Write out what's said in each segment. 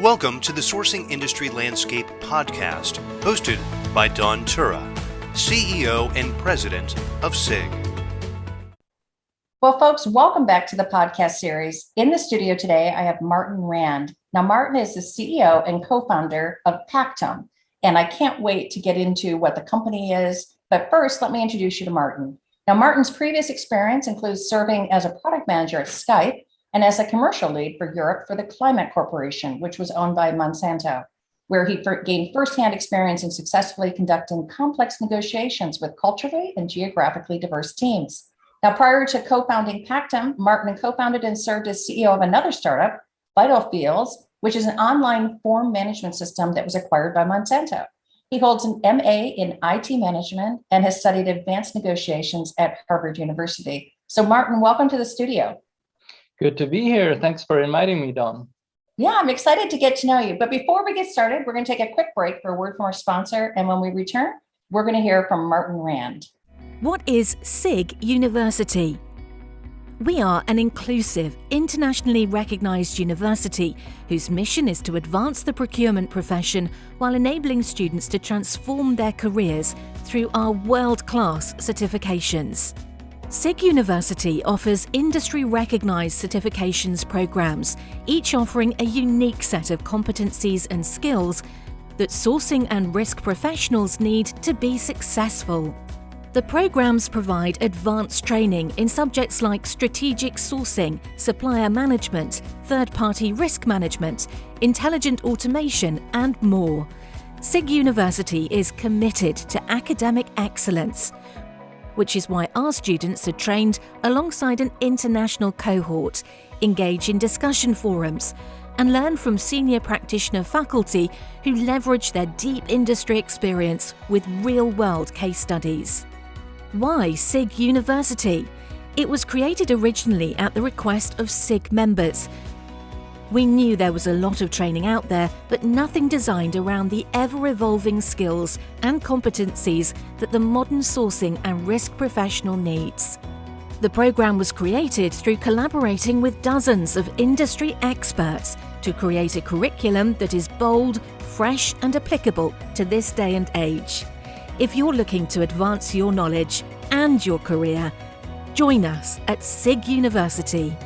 Welcome to the Sourcing Industry Landscape podcast, hosted by Don Tura, CEO and President of Sig. Well, folks, welcome back to the podcast series. In the studio today, I have Martin Rand. Now, Martin is the CEO and co-founder of Pactum, and I can't wait to get into what the company is. But first, let me introduce you to Martin. Now, Martin's previous experience includes serving as a product manager at Skype and as a commercial lead for Europe for the Climate Corporation, which was owned by Monsanto, where he gained firsthand experience in successfully conducting complex negotiations with culturally and geographically diverse teams. Now, prior to co-founding Pactum, Martin co-founded and served as CEO of another startup, Vital Fields, which is an online form management system that was acquired by Monsanto. He holds an MA in IT management and has studied advanced negotiations at Harvard University. So, Martin, welcome to the studio. Good to be here. Thanks for inviting me, Don. Yeah, I'm excited to get to know you. But before we get started, we're going to take a quick break for a word from our sponsor. And when we return, we're going to hear from Martin Rand. What is Sig University? We are an inclusive, internationally recognized university whose mission is to advance the procurement profession while enabling students to transform their careers through our world-class certifications. Sig University offers industry-recognized certifications programs, each offering a unique set of competencies and skills that sourcing and risk professionals need to be successful. The programs provide advanced training in subjects like strategic sourcing, supplier management, third-party risk management, intelligent automation, and more. Sig University is committed to academic excellence, which is why our students are trained alongside an international cohort, engage in discussion forums, and learn from senior practitioner faculty who leverage their deep industry experience with real-world case studies. Why Sig University? It was created originally at the request of Sig members. We knew there was a lot of training out there, but nothing designed around the ever-evolving skills and competencies that the modern sourcing and risk professional needs. The program was created through collaborating with dozens of industry experts to create a curriculum that is bold, fresh, and applicable to this day and age. If you're looking to advance your knowledge and your career, join us at Sig University.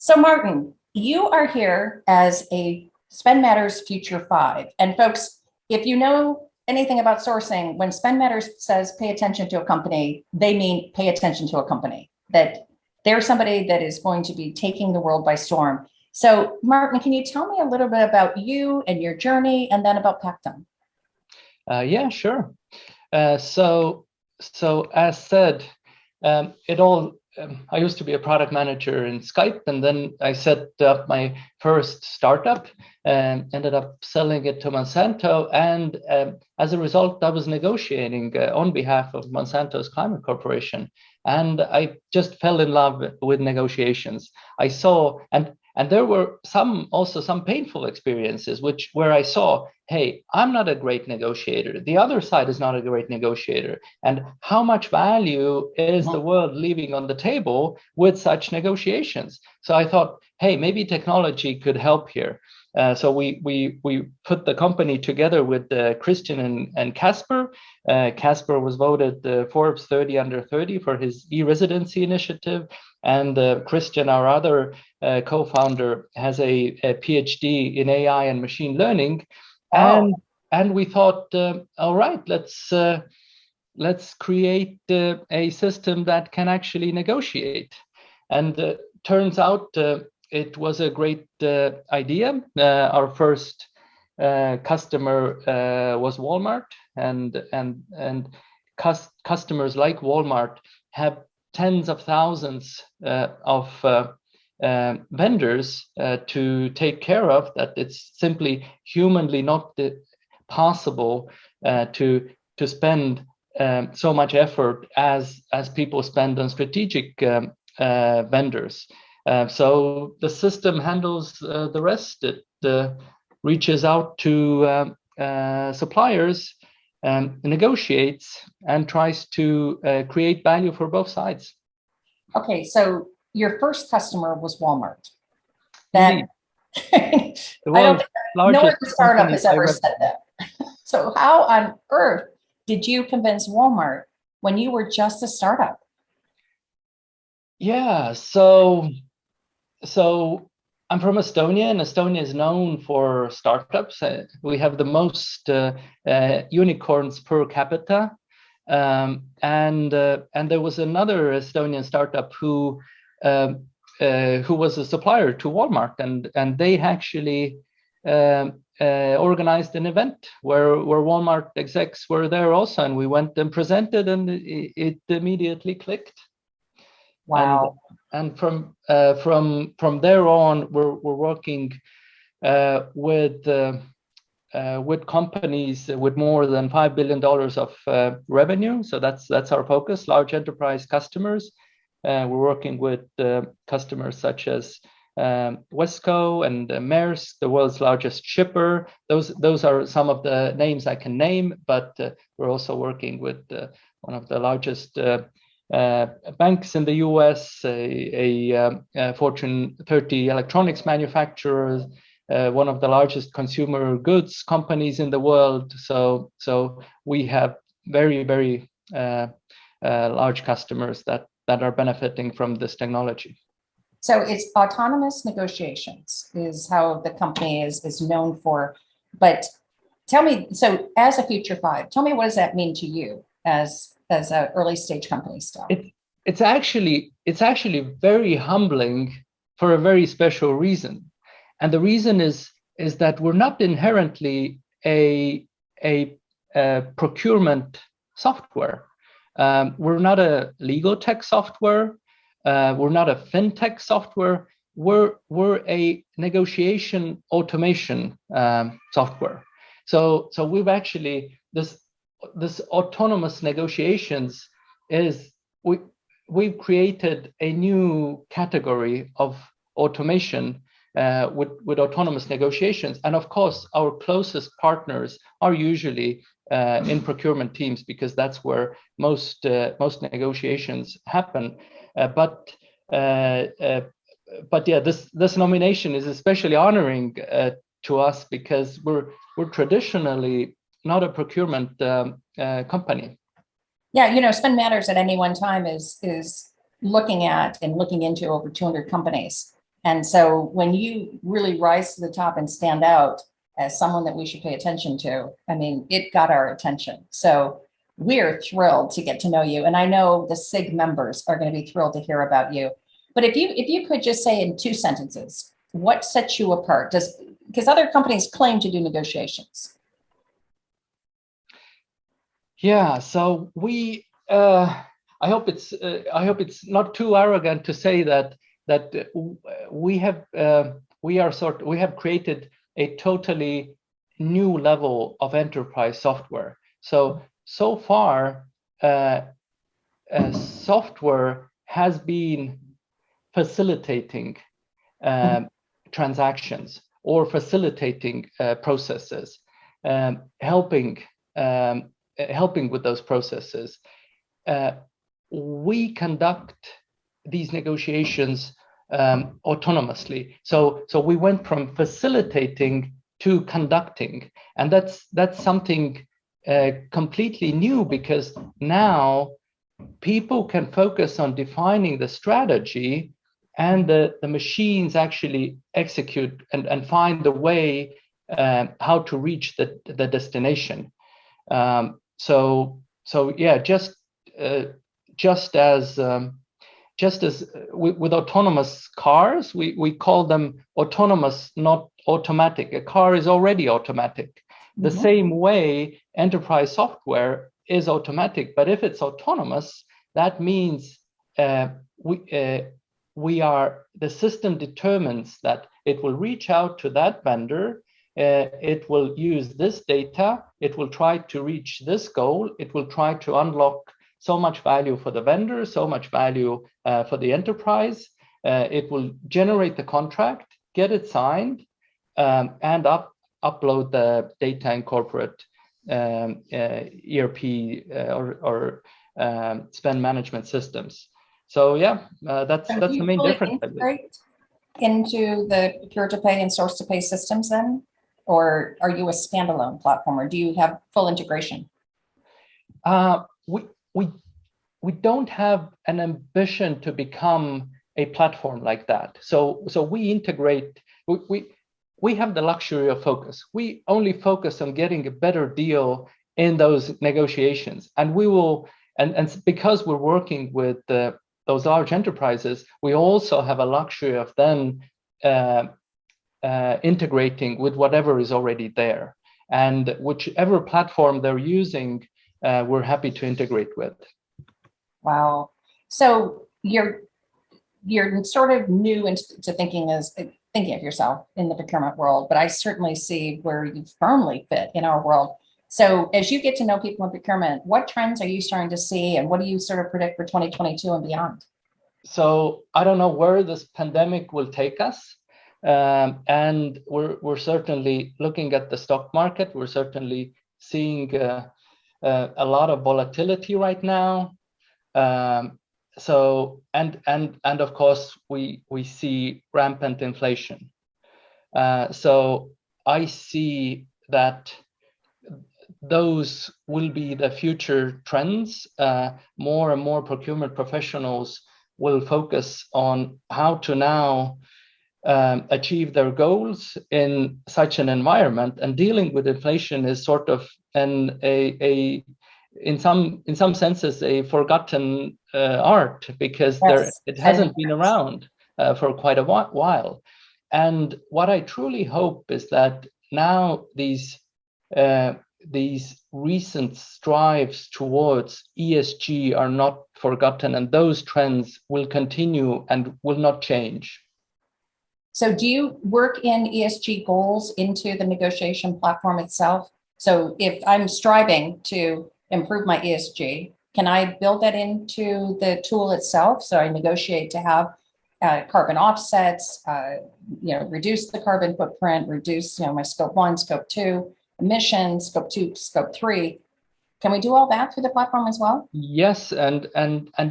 So, Martin, you are here as a Spend Matters Future 5. And folks, if you know anything about sourcing, when Spend Matters says pay attention to a company, they mean pay attention to a company, that they're somebody that is going to be taking the world by storm. So, Martin, can you tell me a little bit about you and your journey and then about Pactum? Yeah, sure. So as said, I used to be a product manager in Skype, and then I set up my first startup and ended up selling it to Monsanto. And as a result, I was negotiating on behalf of Monsanto's Climate Corporation. And I just fell in love with negotiations. I saw, and there were some painful experiences where I saw, hey, I'm not a great negotiator. The other side is not a great negotiator. And how much value is the world leaving on the table with such negotiations? So I thought, hey, maybe technology could help here. So we put the company together with Christian and Casper. Casper was voted Forbes 30 under 30 for his e-residency initiative. And Christian, our other co-founder, has a PhD in AI and machine learning. Wow. And we thought, all right, let's create a system that can actually negotiate. And turns out it was a great idea. Our first customer was Walmart, and customers like Walmart have tens of thousands of vendors to take care of, that it's simply humanly not possible to spend so much effort as people spend on strategic vendors. So the system handles the rest. It reaches out to suppliers, negotiates, and tries to create value for both sides. Okay, so your first customer was Walmart. That I The don't world's think no largest other startup company has by ever revenue. said that. So how on earth did you convince Walmart when you were just a startup? Yeah, so I'm from Estonia, and Estonia is known for startups. We have the most unicorns per capita, and there was another Estonian startup who was a supplier to Walmart, and they actually organized an event where Walmart execs were there also, and we went and presented, and it immediately clicked. Wow. And from there on, we're working with companies with more than $5 billion of revenue. So that's our focus, large enterprise customers. We're working with customers such as Wesco and Maersk, the world's largest shipper. Those are some of the names I can name, but we're also working with one of the largest banks in the US, a Fortune 30 electronics manufacturer, one of the largest consumer goods companies in the world. So we have very, very large customers that are benefiting from this technology. So it's autonomous negotiations is how the company is known for. But tell me, so as a Future 5, tell me, what does that mean to you as an early stage company still? It's actually very humbling for a very special reason. And the reason is that we're not inherently a procurement software. We're not a legal tech software. We're not a fintech software. We're a negotiation automation software. So we've actually this autonomous negotiations is we've created a new category of automation with autonomous negotiations. And of course, our closest partners are usually in procurement teams, because that's where most negotiations happen. But yeah, this nomination is especially honoring to us, because we're traditionally not a procurement company. Yeah, Spend Matters at any one time is looking at and looking into over 200 companies. And so when you really rise to the top and stand out as someone that we should pay attention to, I mean, it got our attention. So we're thrilled to get to know you. And I know the SIG members are going to be thrilled to hear about you. But if you could just say in 2 sentences, what sets you apart? Because other companies claim to do negotiations. Yeah, so we I hope it's not too arrogant to say that we have created a totally new level of enterprise software. So far, software has been facilitating transactions or facilitating processes, helping with those processes. We conduct these negotiations autonomously. So we went from facilitating to conducting, and that's something completely new, because now people can focus on defining the strategy, and the machines actually execute and find the way how to reach the destination. So yeah, just as with autonomous cars, we call them autonomous, not automatic. A car is already automatic. Mm-hmm. The same way enterprise software is automatic, but if it's autonomous, that means the system determines that it will reach out to that vendor. It will use this data. It will try to reach this goal. It will try to unlock so much value for the vendor, so much value for the enterprise. It will generate the contract, get it signed, and upload the data in corporate ERP or spend management systems. So yeah, that's the main difference. into the procure to pay and source to pay systems then? Or are you a standalone platform, or do you have full integration? We don't have an ambition to become a platform like that. So we integrate. We have the luxury of focus. We only focus on getting a better deal in those negotiations, and we will. And because we're working with those large enterprises, we also have a luxury of then integrating with whatever is already there, and whichever platform they're using, we're happy to integrate with. Wow. So you're sort of new into thinking of yourself in the procurement world, but I certainly see where you firmly fit in our world. So as you get to know people in procurement, what trends are you starting to see, and what do you sort of predict for 2022 and beyond? So I don't know where this pandemic will take us. And we're certainly looking at the stock market. We're certainly seeing a lot of volatility right now. So of course we see rampant inflation. So I see that those will be the future trends. More and more procurement professionals will focus on how to now achieve their goals in such an environment, and dealing with inflation is sort of in some senses a forgotten art, because it hasn't been around for quite a while. And what I truly hope is that now these recent strives towards ESG are not forgotten, and those trends will continue and will not change. So do you work in ESG goals into the negotiation platform itself? So if I'm striving to improve my ESG, can I build that into the tool itself? So I negotiate to have carbon offsets, reduce the carbon footprint, reduce my scope 1, scope 2 emissions, scope 2, scope 3. Can we do all that through the platform as well? Yes, and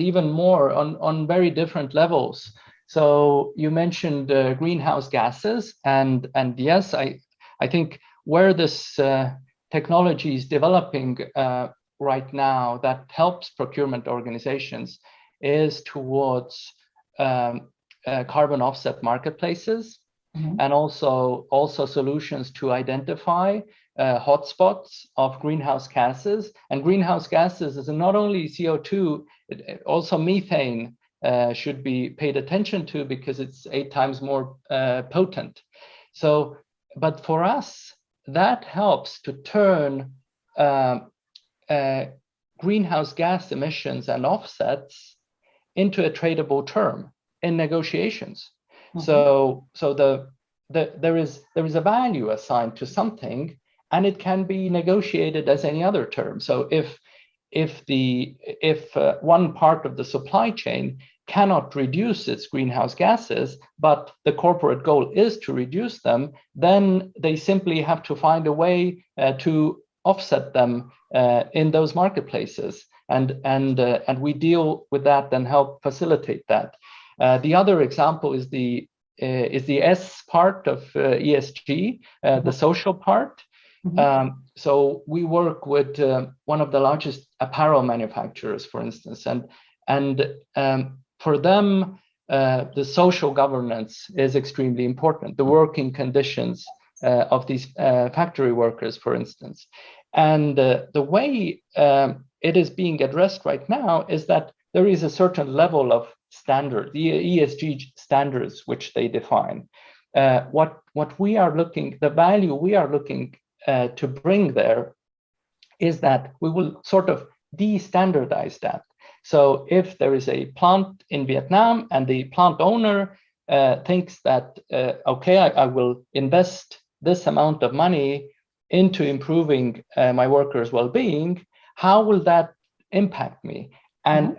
even more on very different levels. So you mentioned greenhouse gases, and yes, I think where this technology is developing right now that helps procurement organizations is towards carbon offset marketplaces, and also solutions to identify hotspots of greenhouse gases. And greenhouse gases is not only CO2, also methane should be paid attention to, because it's 8 times more potent. So, but for us, that helps to turn greenhouse gas emissions and offsets into a tradable term in negotiations. So there is a value assigned to something, and it can be negotiated as any other term. So if one part of the supply chain cannot reduce its greenhouse gases, but the corporate goal is to reduce them, then they simply have to find a way to offset them in those marketplaces, and we deal with that and help facilitate that. The other example is the S part of ESG, the social part. So we work with one of the largest apparel manufacturers, for instance, and for them, the social governance is extremely important, the working conditions of these factory workers, for instance. And the way it is being addressed right now is that there is a certain level of standard, the ESG standards, which they define. What we are looking, the value we are looking to bring there is that we will sort of de-standardize that. So if there is a plant in Vietnam and the plant owner thinks that, okay, I will invest this amount of money into improving my workers' well-being, how will that impact me? And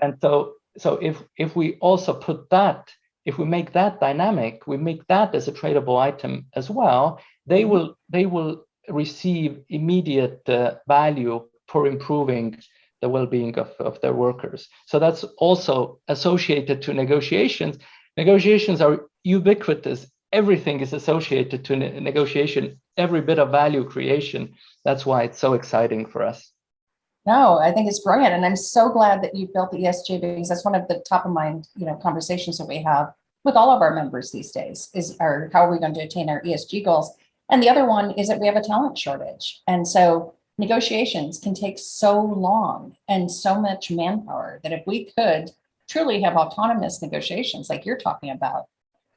so if we also put that, if we make that dynamic, we make that as a tradable item as well, they will receive immediate value for improving the well-being of their workers. So that's also associated to negotiations. Negotiations are ubiquitous. Everything is associated to negotiation, every bit of value creation. That's why it's so exciting for us. No, I think it's brilliant. And I'm so glad that you built the ESG, because that's one of the top of mind, conversations that we have with all of our members these days is, how are we going to attain our ESG goals? And the other one is that we have a talent shortage. And so negotiations can take so long and so much manpower that if we could truly have autonomous negotiations like you're talking about,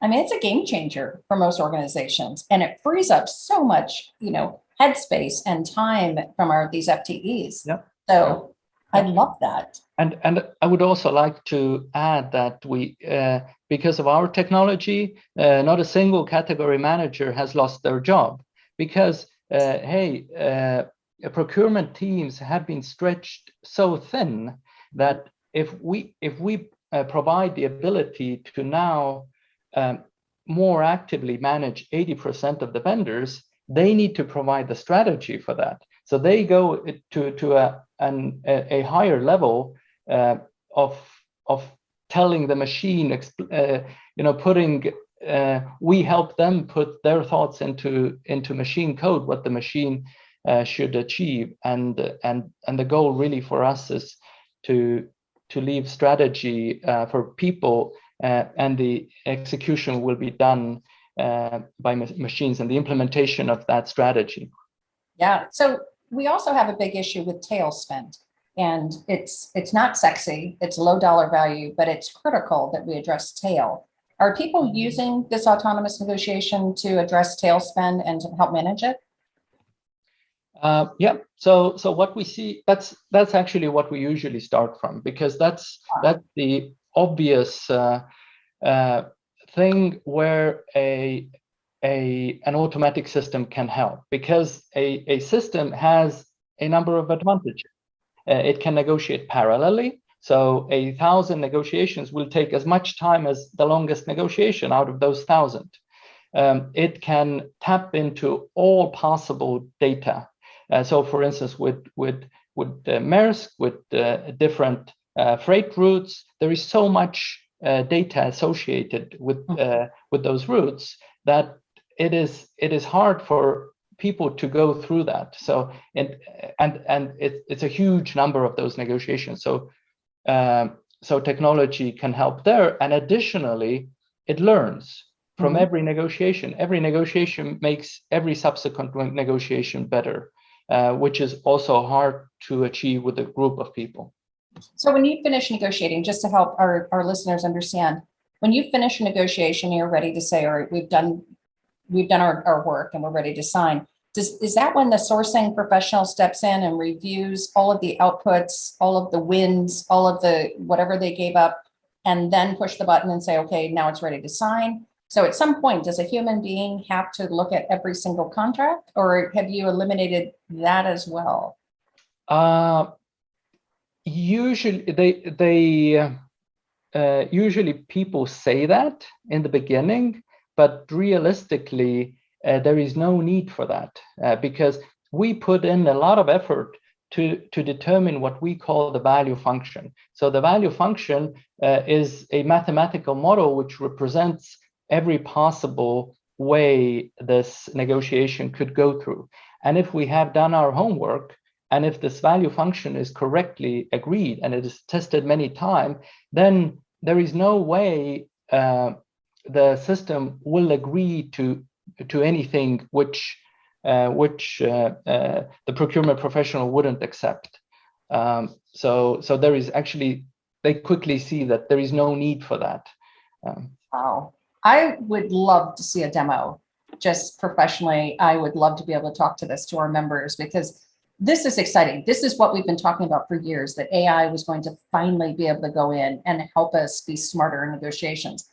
I mean, it's a game changer for most organizations, and it frees up so much, headspace and time from these FTEs. Yep. So I love that. And I would also like to add that we, because of our technology, not a single category manager has lost their job, because procurement teams have been stretched so thin that if we provide the ability to now more actively manage 80% of the vendors, they need to provide the strategy for that. So they go to a higher level of telling the machine, we help them put their thoughts into machine code, what the machine should achieve, and the goal really for us is to leave strategy for people, and the execution will be done by machines and the implementation of that strategy. Yeah. So we also have a big issue with tail spend, and it's not sexy, it's low dollar value, but it's critical that we address tail. Are people using this autonomous negotiation to address tail spend and to help manage it? Yeah. So what we see, that's actually what we usually start from, because that's the obvious thing where an automatic system can help, because a system has a number of advantages. It can negotiate parallelly. So 1,000 negotiations will take as much time as the longest negotiation out of those 1,000. It can tap into all possible data. So for instance, with Maersk, with different freight routes, there is so much data associated with those routes that it is hard for people to go through that. So and it's a huge number of those negotiations. So technology can help there, and additionally, it learns from every negotiation. Every negotiation makes every subsequent negotiation better, which is also hard to achieve with a group of people. So when you finish negotiating, just to help our listeners understand, when you finish a negotiation, you're ready to say, all right, we've done our work and we're ready to sign. Is that when the sourcing professional steps in and reviews all of the outputs, all of the wins, all of the whatever they gave up, and then push the button and say, okay, now it's ready to sign? So at some point, does a human being have to look at every single contract, or have you eliminated that as well? Usually usually people say that in the beginning, but realistically, there is no need for that, because we put in a lot of effort to determine what we call the value function. So the value function is a mathematical model which represents every possible way this negotiation could go through. And if we have done our homework, and if this value function is correctly agreed and it is tested many times, then there is no way the system will agree to anything which the procurement professional wouldn't accept. So there is actually, they quickly see that there is no need for that. Wow. I would love to see a demo. Just professionally, I would love to be able to talk to this to our members, because this is exciting. This is what we've been talking about for years, that AI was going to finally be able to go in and help us be smarter in negotiations.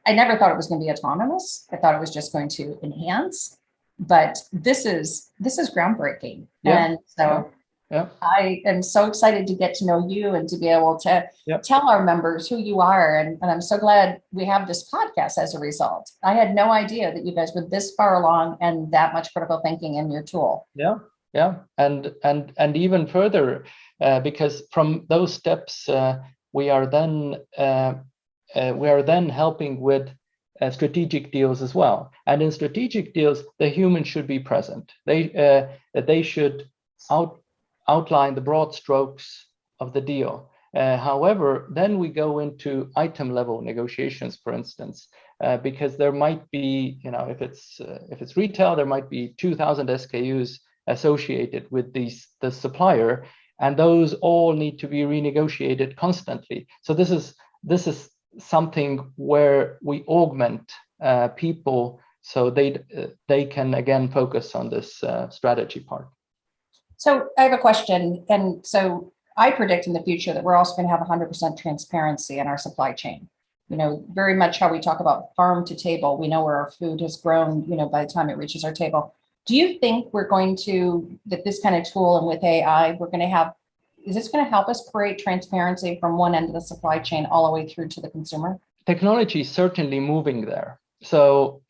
I never thought it was going to be autonomous. I thought it was just going to enhance, but this is groundbreaking. Yeah. And so yeah. I am so excited to get to know you and to be able to tell our members who you are. And I'm so glad we have this podcast as a result. I had no idea that you guys were this far along and that much critical thinking in your tool. Yeah. Yeah. And even further, because from those steps, we are then helping with strategic deals as well. And in strategic deals, the human should be present. They should outline the broad strokes of the deal. However, then we go into item level negotiations, for instance, because there might be, if it's retail, there might be 2,000 SKUs associated with the supplier, and those all need to be renegotiated constantly. So this is something where we augment people so they can again focus on this strategy part. So I have a question, and so I predict in the future that we're also going to have 100% transparency in our supply chain. Very much how we talk about farm to table. We know where our food has grown, by the time it reaches our table. Do you think we're going to, that this kind of tool and with AI, is this going to help us create transparency from one end of the supply chain all the way through to the consumer? Technology is certainly moving there. So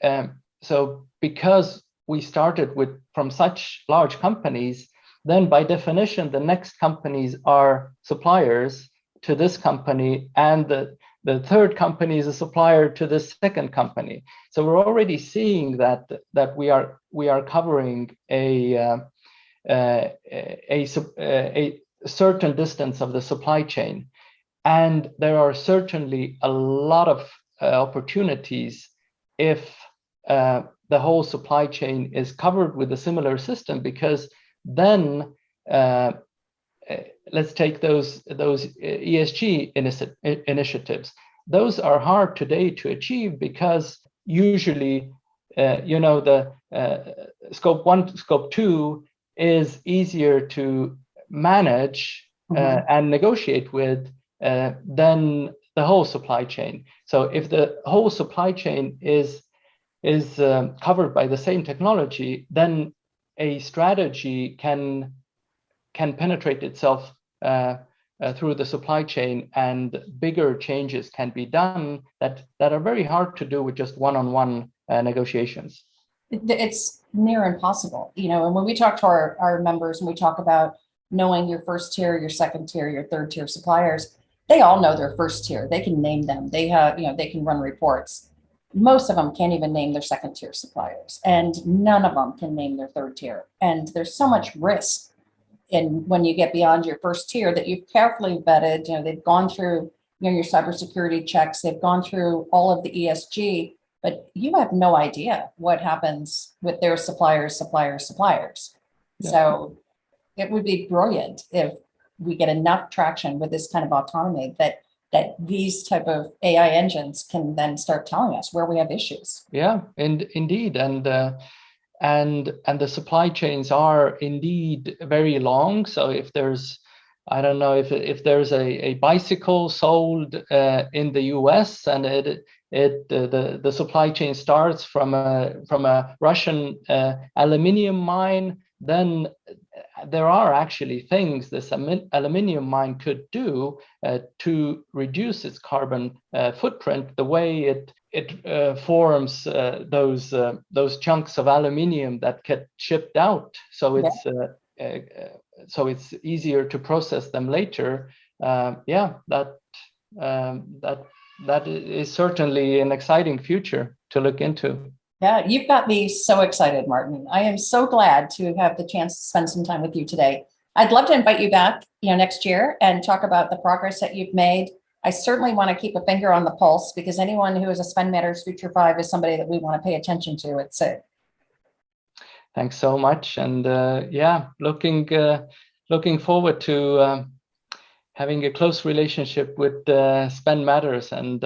because we started from such large companies, then by definition, the next companies are suppliers to this company, and the third company is a supplier to the second company. So we're already seeing that we are covering a certain distance of the supply chain, and there are certainly a lot of opportunities if the whole supply chain is covered with a similar system, because then let's take those ESG initiatives. Those are hard today to achieve because usually, the scope 1, scope 2 is easier to manage and negotiate with than the whole supply chain. So if the whole supply chain is covered by the same technology, then a strategy can penetrate itself through the supply chain, and bigger changes can be done that are very hard to do with just one-on-one negotiations. It's near impossible, and when we talk to our members and we talk about knowing your first tier, your second tier, your third tier suppliers, they all know their first tier. They can name them. They have, they can run reports. Most of them can't even name their second tier suppliers, and none of them can name their third tier. And there's so much risk when you get beyond your first tier that you've carefully vetted. They've gone through your cybersecurity checks, they've gone through all of the ESG, but you have no idea what happens with their suppliers. Yeah. So it would be brilliant if we get enough traction with this kind of autonomy that these type of AI engines can then start telling us where we have issues. Yeah, and indeed, and the supply chains are indeed very long. So if there's, I don't know, if there's a bicycle sold in the US and the supply chain starts from a Russian aluminium mine, then there are actually things this aluminium mine could do to reduce its carbon footprint, the way it forms those chunks of aluminium that get shipped out. So it's easier to process them later. That is certainly an exciting future to look into. Yeah, you've got me so excited, Martin. I am so glad to have the chance to spend some time with you today. I'd love to invite you back, next year and talk about the progress that you've made. I certainly want to keep a finger on the pulse, because anyone who is a Spend Matters Future 5 is somebody that we want to pay attention to at SIG. Thanks so much. And looking forward to having a close relationship with Spend Matters. And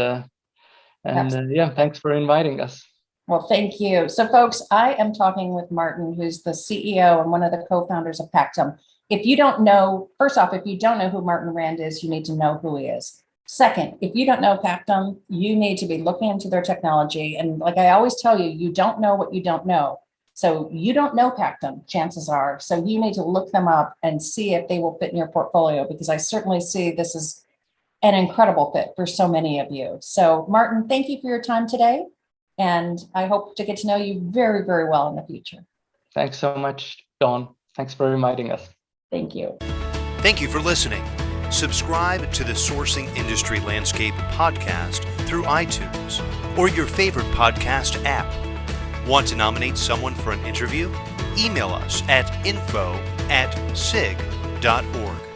thanks for inviting us. Well, thank you. So folks, I am talking with Martin, who's the CEO and one of the co-founders of Pactum. If you don't know, first off, if you don't know who Martin Rand is, you need to know who he is. Second, if you don't know Pactum, you need to be looking into their technology. And like I always tell you, you don't know what you don't know. So you don't know Pactum, chances are. So you need to look them up and see if they will fit in your portfolio, because I certainly see this is an incredible fit for so many of you. So Martin, thank you for your time today. And I hope to get to know you very, very well in the future. Thanks so much, Dawn. Thanks for inviting us. Thank you. Thank you for listening. Subscribe to the Sourcing Industry Landscape podcast through iTunes or your favorite podcast app. Want to nominate someone for an interview? Email us at info@sig.org.